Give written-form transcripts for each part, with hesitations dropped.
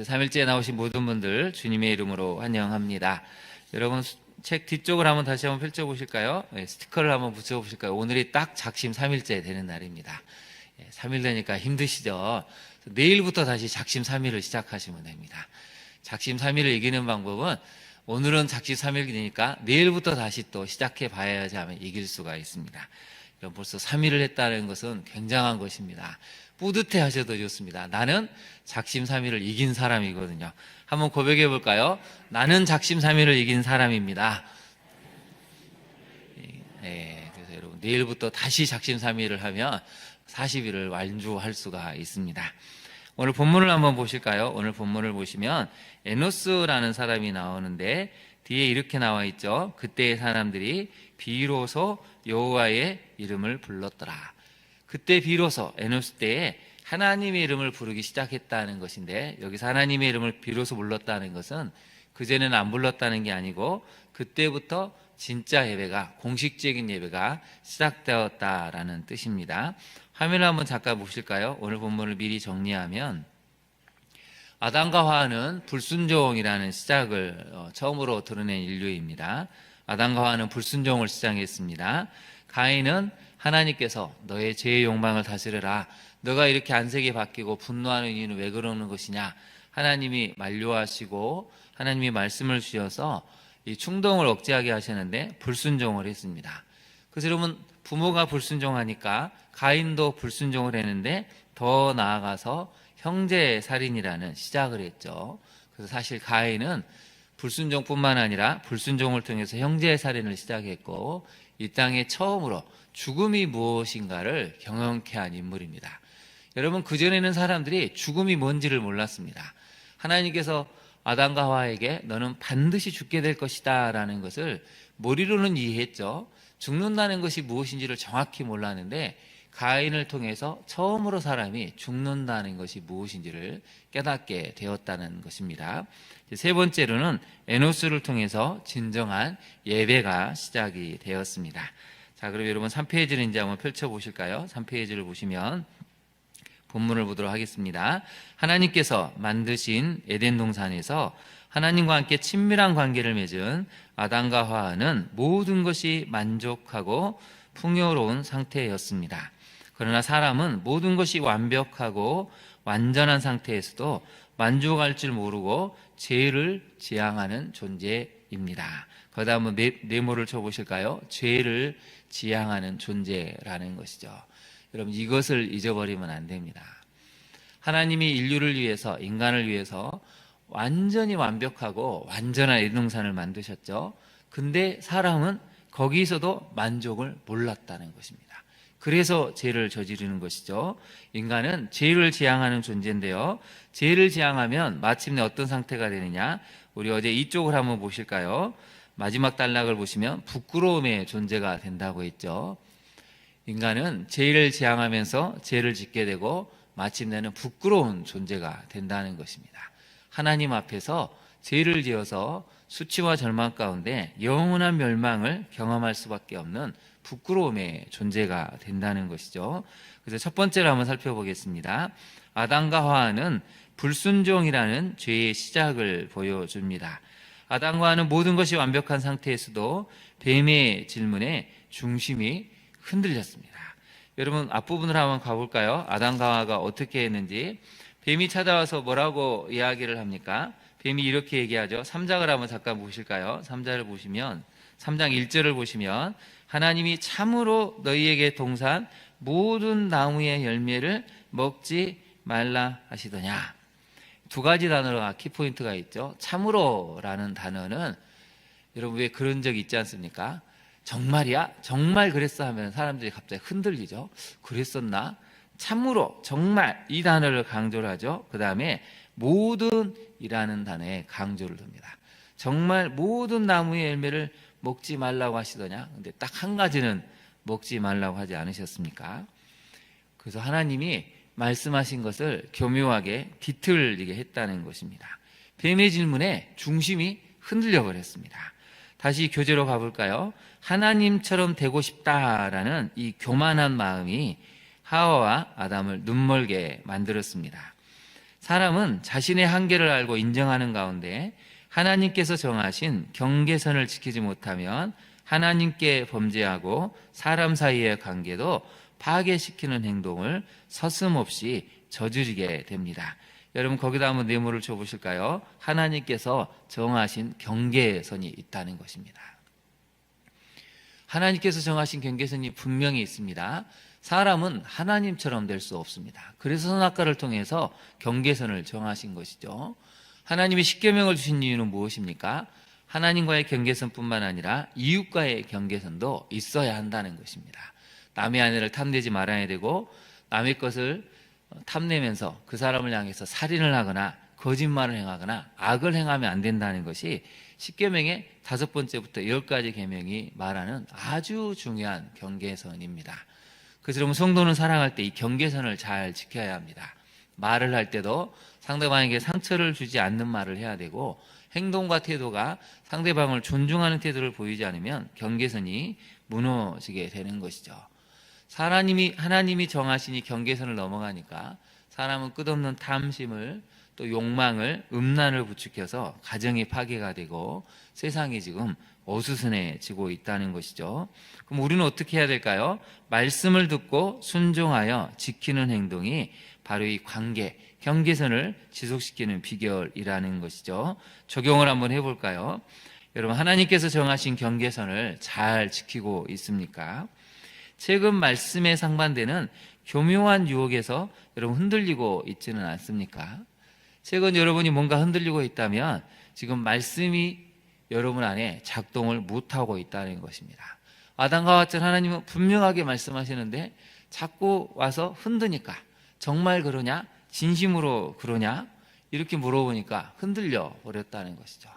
3일째에 나오신 모든 분들 주님의 이름으로 환영합니다. 여러분 책 뒤쪽을 한번 다시 한번 펼쳐보실까요? 스티커를 한번 붙여보실까요? 오늘이 딱 작심 3일째 되는 날입니다. 3일 되니까 힘드시죠? 내일부터 다시 작심 3일을 시작하시면 됩니다. 작심 3일을 이기는 방법은 오늘은 작심 3일이니까 내일부터 다시 또 시작해 봐야지 하면 이길 수가 있습니다. 벌써 3일을 했다는 것은 굉장한 것입니다. 뿌듯해 하셔도 좋습니다. 나는 작심 3일을 이긴 사람이거든요. 한번 고백해 볼까요? 나는 작심 3일을 이긴 사람입니다. 그래서 여러분 내일부터 다시 작심 3일을 하면 40일을 완주할 수가 있습니다. 오늘 본문을 한번 보실까요? 오늘 본문을 보시면 에노스라는 사람이 나오는데 뒤에 이렇게 나와 있죠. 그때의 사람들이 비로소 여호와의 이름을 불렀더라. 그때 비로소 에노스 때에 하나님의 이름을 부르기 시작했다는 것인데, 여기서 하나님의 이름을 비로소 불렀다는 것은 그전에는 안 불렀다는 게 아니고 그때부터 진짜 예배가, 공식적인 예배가 시작되었다라는 뜻입니다. 화면을 한번 잠깐 보실까요? 오늘 본문을 미리 정리하면 아담과 하와는 불순종이라는 시작을 처음으로 드러낸 인류입니다. 아담과 하와는 불순종을 시작했습니다. 가인은 하나님께서 너의 죄의 욕망을 다스려라, 너가 이렇게 안색이 바뀌고 분노하는 이유는 왜 그러는 것이냐, 하나님이 만류하시고 하나님이 말씀을 주셔서 이 충동을 억제하게 하시는데 불순종을 했습니다. 그래서 여러분 부모가 불순종하니까 가인도 불순종을 했는데 더 나아가서 형제 살인이라는 시작을 했죠. 그래서 사실 가인은 불순종뿐만 아니라 불순종을 통해서 형제 살인을 시작했고 이 땅에 처음으로 죽음이 무엇인가를 경험케 한 인물입니다. 여러분 그전에는 사람들이 죽음이 뭔지를 몰랐습니다. 하나님께서 아담과 하와에게 너는 반드시 죽게 될 것이다 라는 것을 머리로는 이해했죠. 죽는다는 것이 무엇인지를 정확히 몰랐는데 가인을 통해서 처음으로 사람이 죽는다는 것이 무엇인지를 깨닫게 되었다는 것입니다. 세 번째로는 에노스를 통해서 진정한 예배가 시작이 되었습니다. 자, 그럼 여러분 3페이지를 이제 한번 펼쳐보실까요? 3페이지를 보시면 본문을 보도록 하겠습니다. 하나님께서 만드신 에덴 동산에서 하나님과 함께 친밀한 관계를 맺은 아담과 하와는 모든 것이 만족하고 풍요로운 상태였습니다. 그러나 사람은 모든 것이 완벽하고 완전한 상태에서도 만족할 줄 모르고 죄를 지향하는 존재입니다. 거기다 한번 네모를 쳐보실까요? 죄를 지향하는 존재라는 것이죠. 여러분 이것을 잊어버리면 안 됩니다. 하나님이 인류를 위해서, 인간을 위해서 완전히 완벽하고 완전한 에덴 동산을 만드셨죠. 근데 사람은 거기서도 만족을 몰랐다는 것입니다. 그래서 죄를 저지르는 것이죠. 인간은 죄를 지향하는 존재인데요. 죄를 지향하면 마침내 어떤 상태가 되느냐? 우리 어제 이쪽을 한번 보실까요? 마지막 단락을 보시면 부끄러움의 존재가 된다고 했죠. 인간은 죄를 지향하면서 죄를 짓게 되고 마침내는 부끄러운 존재가 된다는 것입니다. 하나님 앞에서 죄를 지어서 수치와 절망 가운데 영원한 멸망을 경험할 수밖에 없는 부끄러움의 존재가 된다는 것이죠. 그래서 첫 번째로 한번 살펴보겠습니다. 아담과 하와는 불순종이라는 죄의 시작을 보여줍니다. 아담과 하와는 모든 것이 완벽한 상태에서도 뱀의 질문에 중심이 흔들렸습니다. 여러분 앞부분을 한번 가볼까요? 아담과 하와가 어떻게 했는지. 뱀이 찾아와서 뭐라고 이야기를 합니까? 뱀이 이렇게 얘기하죠. 3장을 한번 잠깐 보실까요? 3장을 보시면 3장 1절을 보시면 하나님이 참으로 너희에게 동산 모든 나무의 열매를 먹지 말라 하시더냐. 두 가지 단어가 키포인트가 있죠. 참으로라는 단어는 여러분 왜 그런 적이 있지 않습니까? 정말이야? 정말 그랬어? 하면 사람들이 갑자기 흔들리죠. 그랬었나? 참으로, 정말 이 단어를 강조를 하죠. 그 다음에 모든이라는 단어에 강조를 둡니다. 정말 모든 나무의 열매를 먹지 말라고 하시더냐? 근데 딱 한 가지는 먹지 말라고 하지 않으셨습니까? 그래서 하나님이 말씀하신 것을 교묘하게 뒤틀리게 했다는 것입니다. 뱀의 질문에 중심이 흔들려 버렸습니다. 다시 교재로 가볼까요? 하나님처럼 되고 싶다라는 이 교만한 마음이 하와와 아담을 눈멀게 만들었습니다. 사람은 자신의 한계를 알고 인정하는 가운데 하나님께서 정하신 경계선을 지키지 못하면 하나님께 범죄하고 사람 사이의 관계도 파괴시키는 행동을 서슴없이 저지르게 됩니다. 여러분 거기다 한번 네모를 쳐보실까요? 하나님께서 정하신 경계선이 있다는 것입니다. 하나님께서 정하신 경계선이 분명히 있습니다. 사람은 하나님처럼 될 수 없습니다. 그래서 선악과를 통해서 경계선을 정하신 것이죠. 하나님이 십계명을 주신 이유는 무엇입니까? 하나님과의 경계선뿐만 아니라 이웃과의 경계선도 있어야 한다는 것입니다. 남의 아내를 탐내지 말아야 되고 남의 것을 탐내면서 그 사람을 향해서 살인을 하거나 거짓말을 행하거나 악을 행하면 안 된다는 것이 십계명의 5번째부터 10가지 계명이 말하는 아주 중요한 경계선입니다. 그래서 여러분 성도는 살아갈 때 이 경계선을 잘 지켜야 합니다. 말을 할 때도 상대방에게 상처를 주지 않는 말을 해야 되고 행동과 태도가 상대방을 존중하는 태도를 보이지 않으면 경계선이 무너지게 되는 것이죠. 하나님이 정하신 이 경계선을 넘어가니까 사람은 끝없는 탐심을 또 욕망을 음란을 부추겨서 가정이 파괴가 되고 세상이 지금 어수선해지고 있다는 것이죠. 그럼 우리는 어떻게 해야 될까요? 말씀을 듣고 순종하여 지키는 행동이 바로 이 관계, 경계선을 지속시키는 비결이라는 것이죠. 적용을 한번 해볼까요? 여러분 하나님께서 정하신 경계선을 잘 지키고 있습니까? 최근 말씀에 상반되는 교묘한 유혹에서 여러분 흔들리고 있지는 않습니까? 최근 여러분이 뭔가 흔들리고 있다면 지금 말씀이 여러분 안에 작동을 못하고 있다는 것입니다. 아담과 하와처럼 하나님은 분명하게 말씀하시는데 자꾸 와서 흔드니까 정말 그러냐? 진심으로 그러냐? 이렇게 물어보니까 흔들려 버렸다는 것이죠.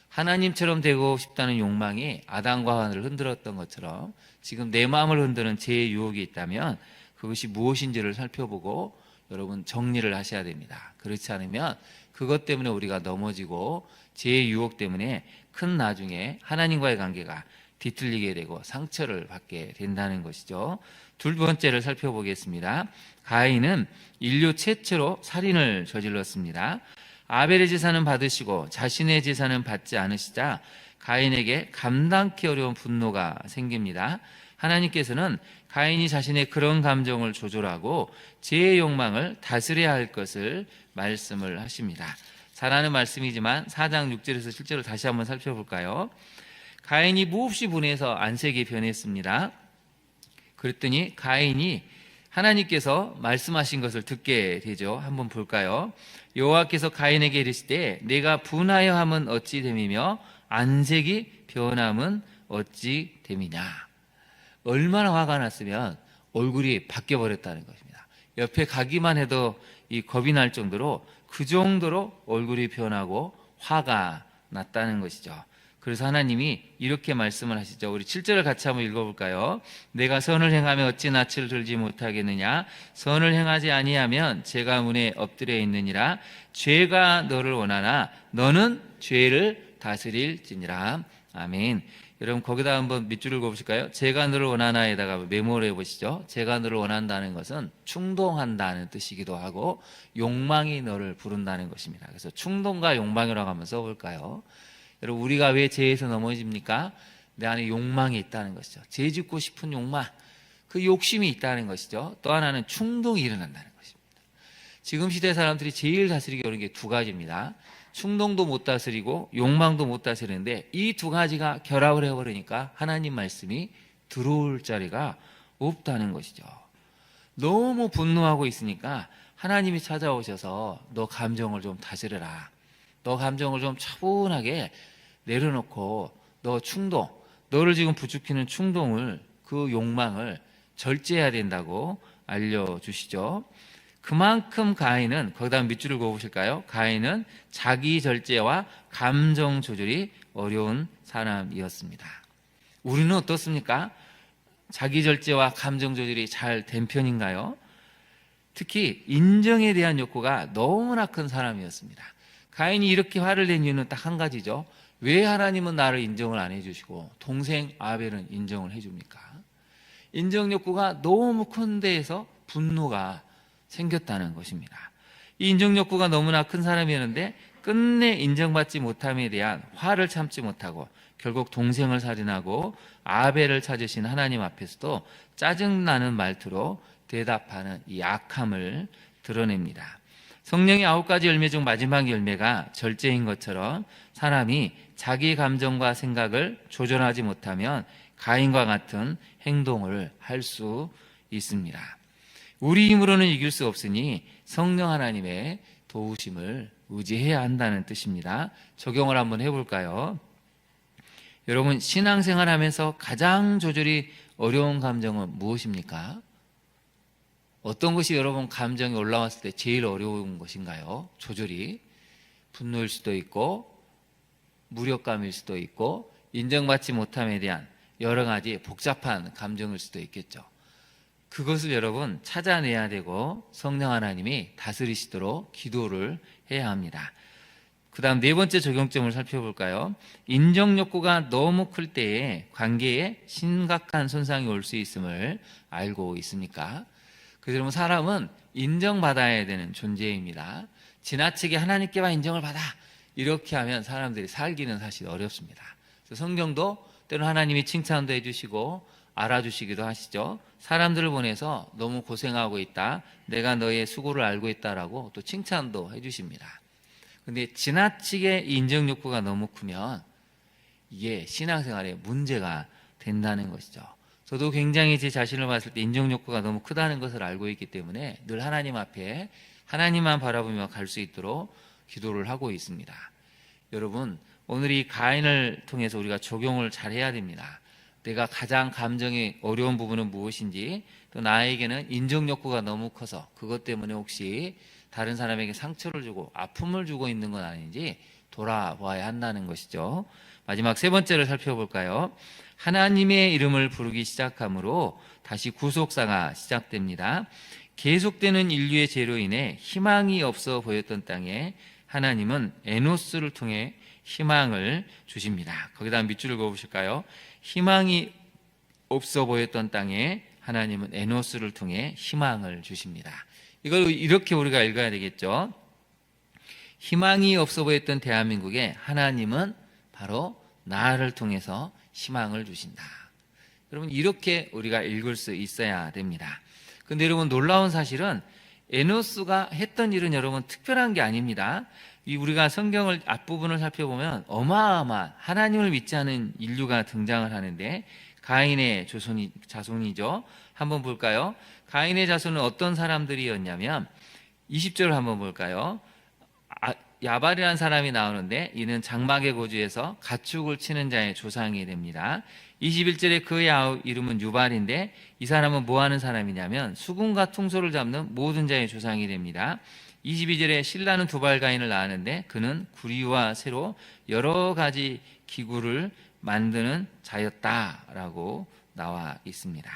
하나님처럼 되고 싶다는 욕망이 아담과 하와를 흔들었던 것처럼 지금 내 마음을 흔드는 죄의 유혹이 있다면 그것이 무엇인지를 살펴보고 여러분 정리를 하셔야 됩니다. 그렇지 않으면 그것 때문에 우리가 넘어지고 죄의 유혹 때문에 큰 나중에 하나님과의 관계가 뒤틀리게 되고 상처를 받게 된다는 것이죠. 두 번째를 살펴보겠습니다. 가인은 인류 최초로 살인을 저질렀습니다. 아벨의 제사는 받으시고 자신의 제사는 받지 않으시자 가인에게 감당기 어려운 분노가 생깁니다. 하나님께서는 가인이 자신의 그런 감정을 조절하고 죄의 욕망을 다스려야 할 것을 말씀을 하십니다. 잘 아는 말씀이지만 4장 6절에서 실제로 다시 한번 살펴볼까요? 가인이 몹시 분해서 안색이 변했습니다. 그랬더니 가인이 하나님께서 말씀하신 것을 듣게 되죠. 한번 볼까요? 여호와께서 가인에게 이르시되 내가 분하여 함은 어찌 됨이며 안색이 변함은 어찌 됨이냐. 얼마나 화가 났으면 얼굴이 바뀌어 버렸다는 것입니다. 옆에 가기만 해도 이 겁이 날 정도로 그 정도로 얼굴이 변하고 화가 났다는 것이죠. 그래서 하나님이 이렇게 말씀을 하시죠. 우리 7절을 같이 한번 읽어볼까요? 내가 선을 행하며 어찌 낯을 들지 못하겠느냐? 선을 행하지 아니하면 죄가 문에 엎드려 있느니라. 죄가 너를 원하나 너는 죄를 다스릴지니라. 아멘. 여러분 거기다 한번 밑줄을 그어보실까요? 죄가 너를 원하나에다가 메모를 해보시죠. 죄가 너를 원한다는 것은 충동한다는 뜻이기도 하고 욕망이 너를 부른다는 것입니다. 그래서 충동과 욕망이라고 한번 써볼까요? 여러분 우리가 왜 죄에서 넘어집니까? 내 안에 욕망이 있다는 것이죠. 죄 짓고 싶은 욕망, 그 욕심이 있다는 것이죠. 또 하나는 충동이 일어난다는 것입니다. 지금 시대 사람들이 제일 다스리기 어려운 게 두 가지입니다. 충동도 못 다스리고 욕망도 못 다스리는데 이 두 가지가 결합을 해버리니까 하나님 말씀이 들어올 자리가 없다는 것이죠. 너무 분노하고 있으니까 하나님이 찾아오셔서 너 감정을 좀 다스려라. 너 감정을 좀 차분하게 내려놓고 너 충동, 너를 지금 부추기는 충동을, 그 욕망을 절제해야 된다고 알려주시죠. 그만큼 가인은, 거기다 밑줄을 그어보실까요? 가인은 자기 절제와 감정 조절이 어려운 사람이었습니다. 우리는 어떻습니까? 자기 절제와 감정 조절이 잘 된 편인가요? 특히 인정에 대한 욕구가 너무나 큰 사람이었습니다. 가인이 이렇게 화를 낸 이유는 딱 한 가지죠. 왜 하나님은 나를 인정을 안 해주시고 동생 아벨은 인정을 해줍니까? 인정 욕구가 너무 큰 데에서 분노가 생겼다는 것입니다. 이 인정욕구가 너무나 큰 사람이었는데 끝내 인정받지 못함에 대한 화를 참지 못하고 결국 동생을 살인하고 아벨을 찾으신 하나님 앞에서도 짜증나는 말투로 대답하는 이 악함을 드러냅니다. 성령의 9가지 열매 중 마지막 열매가 절제인 것처럼 사람이 자기 감정과 생각을 조절하지 못하면 가인과 같은 행동을 할 수 있습니다. 우리 힘으로는 이길 수 없으니 성령 하나님의 도우심을 의지해야 한다는 뜻입니다. 적용을 한번 해볼까요? 여러분, 신앙생활 하면서 가장 조절이 어려운 감정은 무엇입니까? 어떤 것이 여러분 감정이 올라왔을 때 제일 어려운 것인가요? 조절이 분노일 수도 있고 무력감일 수도 있고 인정받지 못함에 대한 여러 가지 복잡한 감정일 수도 있겠죠. 그것을 여러분 찾아내야 되고 성령 하나님이 다스리시도록 기도를 해야 합니다. 그 다음 네 번째 적용점을 살펴볼까요? 인정욕구가 너무 클 때에 관계에 심각한 손상이 올 수 있음을 알고 있습니까? 그래서 여러분, 사람은 인정받아야 되는 존재입니다. 지나치게 하나님께만 인정을 받아 이렇게 하면 사람들이 살기는 사실 어렵습니다. 그래서 성경도 때로는 하나님이 칭찬도 해주시고 알아주시기도 하시죠. 사람들을 보내서 너무 고생하고 있다, 내가 너의 수고를 알고 있다라고 또 칭찬도 해주십니다. 근데 지나치게 인정욕구가 너무 크면 이게 신앙생활에 문제가 된다는 것이죠. 저도 굉장히 제 자신을 봤을 때 인정욕구가 너무 크다는 것을 알고 있기 때문에 늘 하나님 앞에 하나님만 바라보며 갈 수 있도록 기도를 하고 있습니다. 여러분, 오늘 이 가인을 통해서 우리가 적용을 잘 해야 됩니다. 내가 가장 감정이 어려운 부분은 무엇인지, 또 나에게는 인정욕구가 너무 커서 그것 때문에 혹시 다른 사람에게 상처를 주고 아픔을 주고 있는 건 아닌지 돌아봐야 한다는 것이죠. 마지막 세 번째를 살펴볼까요? 하나님의 이름을 부르기 시작함으로 다시 구속사가 시작됩니다. 계속되는 인류의 죄로 인해 희망이 없어 보였던 땅에 하나님은 에노스를 통해 희망을 주십니다. 거기다 밑줄을 그어보실까요? 희망이 없어 보였던 땅에 하나님은 에노스를 통해 희망을 주십니다. 이걸 이렇게 우리가 읽어야 되겠죠. 희망이 없어 보였던 대한민국에 하나님은 바로 나를 통해서 희망을 주신다. 여러분, 이렇게 우리가 읽을 수 있어야 됩니다. 근데 여러분, 놀라운 사실은 에노스가 했던 일은 여러분 특별한 게 아닙니다. 우리가 성경을 앞부분을 살펴보면 어마어마한 하나님을 믿지 않은 인류가 등장을 하는데 가인의 자손이죠. 한번 볼까요? 가인의 자손은 어떤 사람들이었냐면 20절을 한번 볼까요? 야발이라는 사람이 나오는데 이는 장막의 고주에서 가축을 치는 자의 조상이 됩니다. 21절에 그의 이름은 유발인데 이 사람은 뭐 하는 사람이냐면 수금과 퉁소를 잡는 모든 자의 조상이 됩니다. 22절에 신라는 두발가인을 낳았는데 그는 구리와 새로 여러 가지 기구를 만드는 자였다라고 나와 있습니다.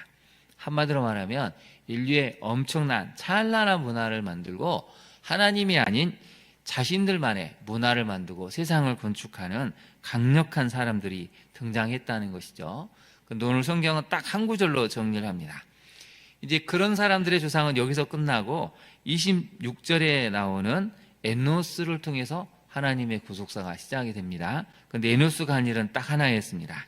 한마디로 말하면 인류의 엄청난 찬란한 문화를 만들고 하나님이 아닌 자신들만의 문화를 만들고 세상을 건축하는 강력한 사람들이 등장했다는 것이죠. 근데 오늘 성경은 딱 한 구절로 정리를 합니다. 이제 그런 사람들의 조상은 여기서 끝나고 26절에 나오는 에노스를 통해서 하나님의 구속사가 시작이 됩니다. 그런데 에노스가 한 일은 딱 하나였습니다.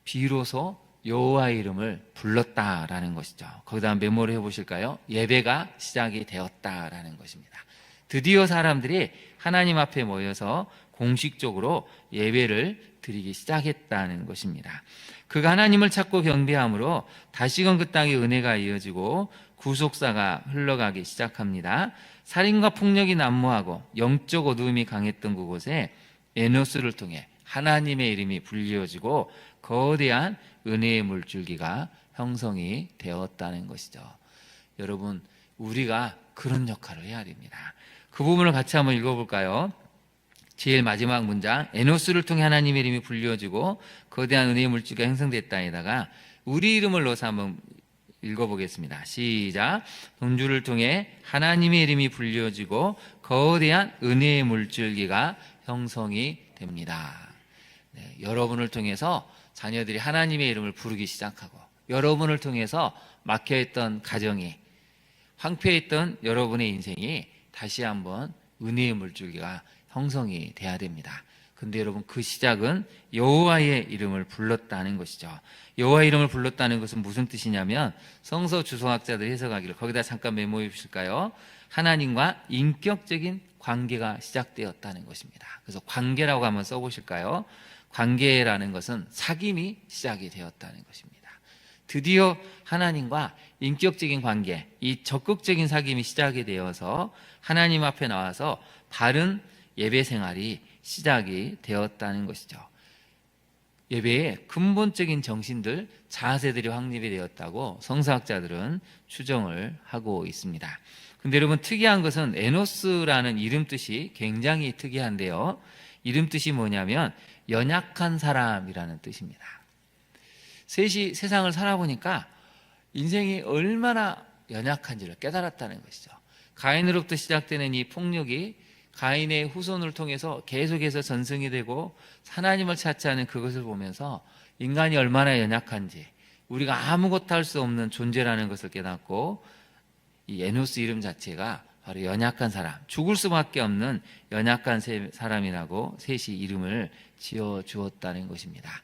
비로소 여호와의 이름을 불렀다라는 것이죠. 거기다 메모를 해보실까요? 예배가 시작이 되었다라는 것입니다. 드디어 사람들이 하나님 앞에 모여서 공식적으로 예배를 드리기 시작했다는 것입니다. 그가 하나님을 찾고 경배함으로 다시금 그 땅에 은혜가 이어지고 구속사가 흘러가기 시작합니다. 살인과 폭력이 난무하고 영적 어두움이 강했던 그곳에 에노스를 통해 하나님의 이름이 불리어지고 거대한 은혜의 물줄기가 형성이 되었다는 것이죠. 여러분, 우리가 그런 역할을 해야 됩니다. 그 부분을 같이 한번 읽어볼까요? 제일 마지막 문장, 에노스를 통해 하나님의 이름이 불려지고 거대한 은혜의 물질가 형성됐다에다가 우리 이름을 넣어서 한번 읽어보겠습니다. 시작. 동주를 통해 하나님의 이름이 불려지고 거대한 은혜의 물줄기가 형성이 됩니다. 네, 여러분을 통해서 자녀들이 하나님의 이름을 부르기 시작하고 여러분을 통해서 막혀있던 가정이 황폐했던 여러분의 인생이 다시 한번 은혜의 물줄기가 형성이 돼야 됩니다. 근데 여러분, 그 시작은 여호와의 이름을 불렀다는 것이죠. 여호와의 이름을 불렀다는 것은 무슨 뜻이냐면, 성서 주석학자들이 해석하기를, 거기다 잠깐 메모해 주실까요? 하나님과 인격적인 관계가 시작되었다는 것입니다. 그래서 관계라고 한번 써보실까요? 관계라는 것은 사귐이 시작이 되었다는 것입니다. 드디어 하나님과 인격적인 관계, 이 적극적인 사귐이 시작이 되어서 하나님 앞에 나와서 바른 예배 생활이 시작이 되었다는 것이죠. 예배의 근본적인 정신들, 자세들이 확립이 되었다고 성서학자들은 추정을 하고 있습니다. 근데 여러분, 특이한 것은 에노스라는 이름 뜻이 굉장히 특이한데요. 이름 뜻이 뭐냐면 연약한 사람이라는 뜻입니다. 셋이 세상을 살아보니까 인생이 얼마나 연약한지를 깨달았다는 것이죠. 가인으로부터 시작되는 이 폭력이 가인의 후손을 통해서 계속해서 전승이 되고 하나님을 찾지 않은 그것을 보면서 인간이 얼마나 연약한지, 우리가 아무것도 할 수 없는 존재라는 것을 깨닫고, 이 에노스 이름 자체가 바로 연약한 사람, 죽을 수밖에 없는 연약한 사람이라고 셋이 이름을 지어주었다는 것입니다.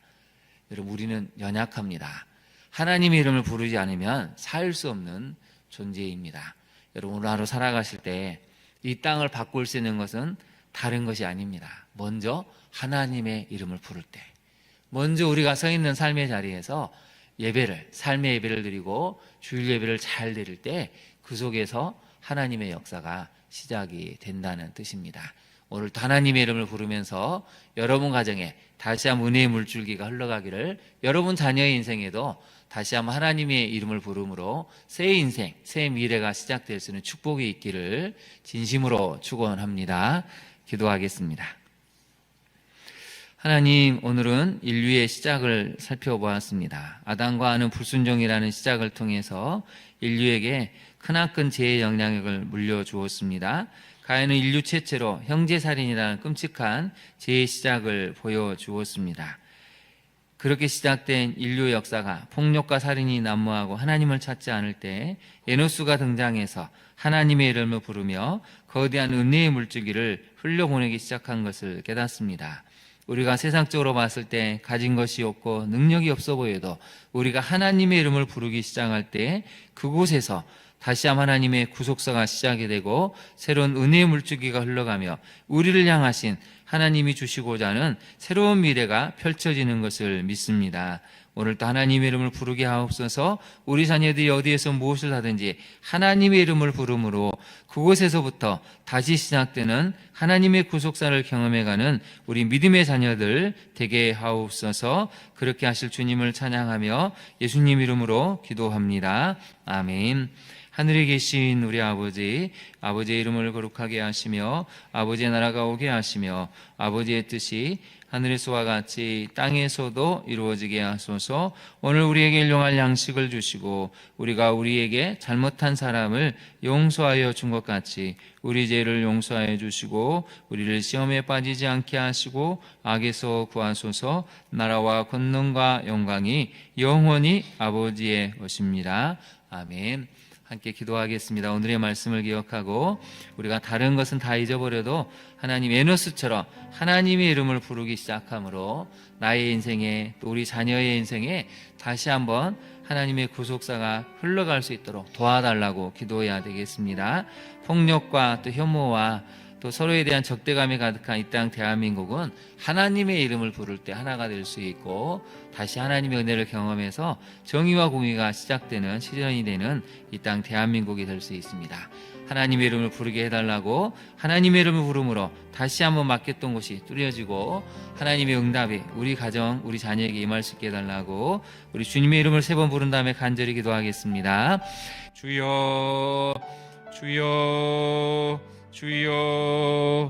여러분, 우리는 연약합니다. 하나님의 이름을 부르지 않으면 살 수 없는 존재입니다. 여러분, 오늘 하루 살아가실 때 이 땅을 바꿀 수 있는 것은 다른 것이 아닙니다. 먼저 하나님의 이름을 부를 때, 먼저 우리가 서 있는 삶의 자리에서 예배를, 삶의 예배를 드리고 주일 예배를 잘 드릴 때 그 속에서 하나님의 역사가 시작이 된다는 뜻입니다. 오늘 하나님의 이름을 부르면서 여러분 가정에 다시 한번 은혜의 물줄기가 흘러가기를, 여러분 자녀의 인생에도 다시 한번 하나님의 이름을 부름으로 새 인생, 새 미래가 시작될 수 있는 축복이 있기를 진심으로 축원합니다. 기도하겠습니다. 하나님, 오늘은 인류의 시작을 살펴보았습니다. 아담과 하는 불순종이라는 시작을 통해서 인류에게 크나큰 죄의 영향력을 물려주었습니다. 가인은 인류 최초로 형제살인이라는 끔찍한 죄의 시작을 보여주었습니다. 그렇게 시작된 인류의 역사가 폭력과 살인이 난무하고 하나님을 찾지 않을 때 에노스가 등장해서 하나님의 이름을 부르며 거대한 은혜의 물줄기를 흘려보내기 시작한 것을 깨닫습니다. 우리가 세상적으로 봤을 때 가진 것이 없고 능력이 없어 보여도 우리가 하나님의 이름을 부르기 시작할 때 그곳에서 다시 한번 하나님의 구속사가 시작이 되고 새로운 은혜의 물줄기가 흘러가며 우리를 향하신 하나님이 주시고자 하는 새로운 미래가 펼쳐지는 것을 믿습니다. 오늘도 하나님의 이름을 부르게 하옵소서. 우리 자녀들이 어디에서 무엇을 하든지 하나님의 이름을 부름으로 그곳에서부터 다시 시작되는 하나님의 구속사를 경험해가는 우리 믿음의 자녀들 되게 하옵소서. 그렇게 하실 주님을 찬양하며 예수님 이름으로 기도합니다. 아멘. 하늘에 계신 우리 아버지, 아버지의 이름을 거룩하게 하시며 아버지의 나라가 오게 하시며 아버지의 뜻이 하늘에서와 같이 땅에서도 이루어지게 하소서. 오늘 우리에게 일용할 양식을 주시고 우리가 우리에게 잘못한 사람을 용서하여 준 것 같이 우리 죄를 용서하여 주시고 우리를 시험에 빠지지 않게 하시고 악에서 구하소서. 나라와 권능과 영광이 영원히 아버지의 것입니다. 아멘. 함께 기도하겠습니다. 오늘의 말씀을 기억하고 우리가 다른 것은 다 잊어버려도 하나님 에노스처럼 하나님의 이름을 부르기 시작함으로 나의 인생에 또 우리 자녀의 인생에 다시 한번 하나님의 구속사가 흘러갈 수 있도록 도와달라고 기도해야 되겠습니다. 폭력과 또 혐오와 또 서로에 대한 적대감이 가득한 이 땅 대한민국은 하나님의 이름을 부를 때 하나가 될 수 있고 다시 하나님의 은혜를 경험해서 정의와 공의가 시작되는 실현이 되는 이 땅 대한민국이 될 수 있습니다. 하나님의 이름을 부르게 해달라고 하나님의 이름을 부름으로 다시 한번 막혔던 곳이 뚫려지고 하나님의 응답이 우리 가정, 우리 자녀에게 임할 수 있게 해달라고 우리 주님의 이름을 3번 부른 다음에 간절히 기도하겠습니다. 주여, 주여, 주여.